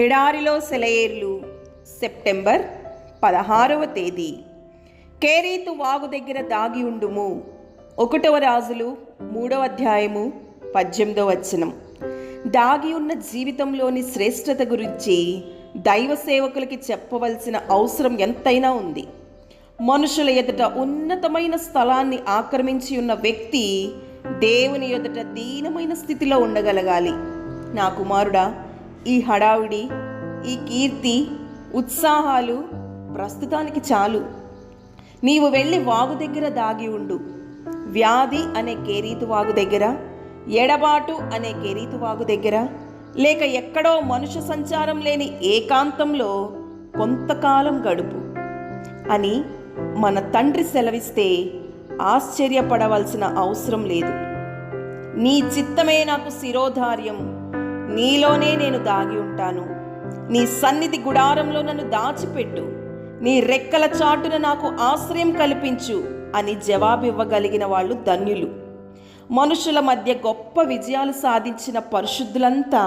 ఎడారిలో సెలయేర్లు సెప్టెంబర్ 16వ తేదీ. కేరీతు వాగు దగ్గర దాగి ఉండుము. 1వ రాజులు 3వ అధ్యాయము 18వ వచనం. దాగి ఉన్న జీవితంలోని శ్రేష్టత గురించి దైవ సేవకులకి చెప్పవలసిన అవసరం ఎంతైనా ఉంది. మనుషుల ఎదుట ఉన్నతమైన స్థలాన్ని ఆక్రమించి ఉన్న వ్యక్తి దేవుని ఎదుట దీనమైన స్థితిలో ఉండగలగాలి. నా కుమారుడా, ఈ హడావుడి, ఈ కీర్తి, ఉత్సాహాలు ప్రస్తుతానికి చాలు. నీవు వెళ్ళి వాగు దగ్గర దాగి ఉండు. వ్యాధి అనే కేరీతు వాగు దగ్గర, ఎడబాటు అనే కేరీతు వాగు దగ్గర, లేక ఎక్కడో మనుష్య సంచారం లేని ఏకాంతంలో కొంతకాలం గడుపు అని మన తండ్రి సెలవిస్తే ఆశ్చర్యపడవలసిన అవసరం లేదు. నీ చిత్తమే నాకు శిరోధార్యం, నీలోనే నేను దాగి ఉంటాను. నీ సన్నిధి గుడారంలో నన్ను దాచిపెట్టు, నీ రెక్కల చాటున నాకు ఆశ్రయం కల్పించు అని జవాబివ్వగలిగిన వాళ్ళు ధన్యులు. మనుషుల మధ్య గొప్ప విజయాలు సాధించిన పరిశుద్ధులంతా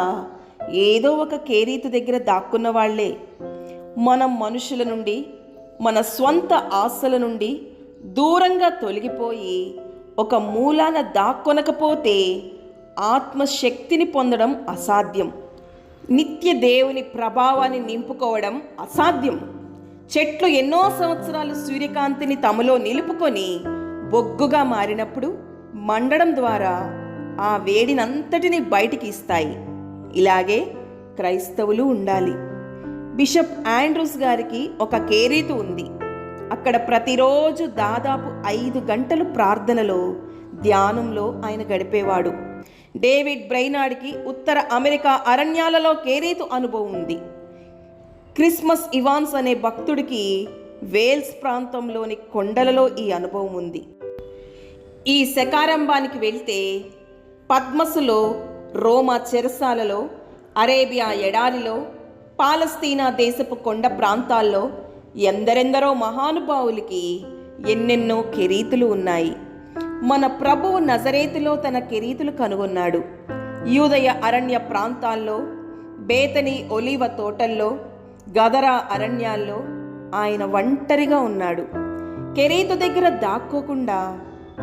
ఏదో ఒక కేరీతు దగ్గర దాక్కున్న వాళ్లే. మనం మనుషుల నుండి, మన స్వంత ఆశల నుండి దూరంగా తొలగిపోయి ఒక మూలాన దాక్కొనకపోతే ఆత్మశక్తిని పొందడం అసాధ్యం. నిత్య దేవుని ప్రభావాన్ని నింపుకోవడం అసాధ్యం. చెట్లు ఎన్నో సంవత్సరాలు సూర్యకాంతిని తమలో నిలుపుకొని బొగ్గుగా మారినప్పుడు మండడం ద్వారా ఆ వేడినంతటిని బయటికి ఇస్తాయి. ఇలాగే క్రైస్తవులు ఉండాలి. బిషప్ ఆండ్రూస్ గారికి ఒక కేరీతు ఉంది. అక్కడ ప్రతిరోజు దాదాపు 5 గంటలు ప్రార్థనలో, ధ్యానంలో ఆయన గడిపేవాడు. డేవిడ్ బ్రైనార్డ్కి ఉత్తర అమెరికా అరణ్యాలలో కేరీతు అనుభవం ఉంది. క్రిస్మస్ ఇవాన్స్ అనే భక్తుడికి వేల్స్ ప్రాంతంలోని కొండలలో ఈ అనుభవం ఉంది. ఈ శకారంభానికి వెళ్తే పద్మసులో, రోమా చెరసాలలో, అరేబియా ఎడారిలో, పాలస్తీనా దేశపు కొండ ప్రాంతాల్లో ఎందరెందరో మహానుభావులకి ఎన్నెన్నో కెరీతులు ఉన్నాయి. మన ప్రభువు నజరేతులో తన కెరీతులు కనుగొన్నాడు. యూదయ అరణ్య ప్రాంతాల్లో, బేతని ఒలీవ తోటల్లో, గదరా అరణ్యాల్లో ఆయన ఒంటరిగా ఉన్నాడు. కెరీతు దగ్గర దాక్కోకుండా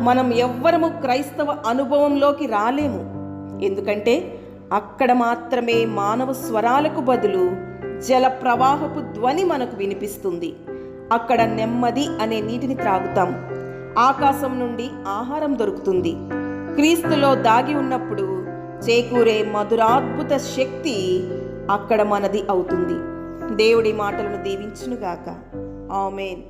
మనం ఎవ్వరము క్రైస్తవ అనుభవంలోకి రాలేము. ఎందుకంటే అక్కడ మాత్రమే మానవ స్వరాలకు బదులు జల ప్రవాహపు ధ్వని మనకు వినిపిస్తుంది. అక్కడ నెమ్మది అనే నీటిని త్రాగుతాం. ఆకాశం నుండి ఆహారం దొరుకుతుంది. క్రీస్తులో దాగి ఉన్నప్పుడు చేకూరే మధురాద్భుత శక్తి అక్కడ మనది అవుతుంది. దేవుడి మాటలను దీవించునుగాక. ఆమేన్.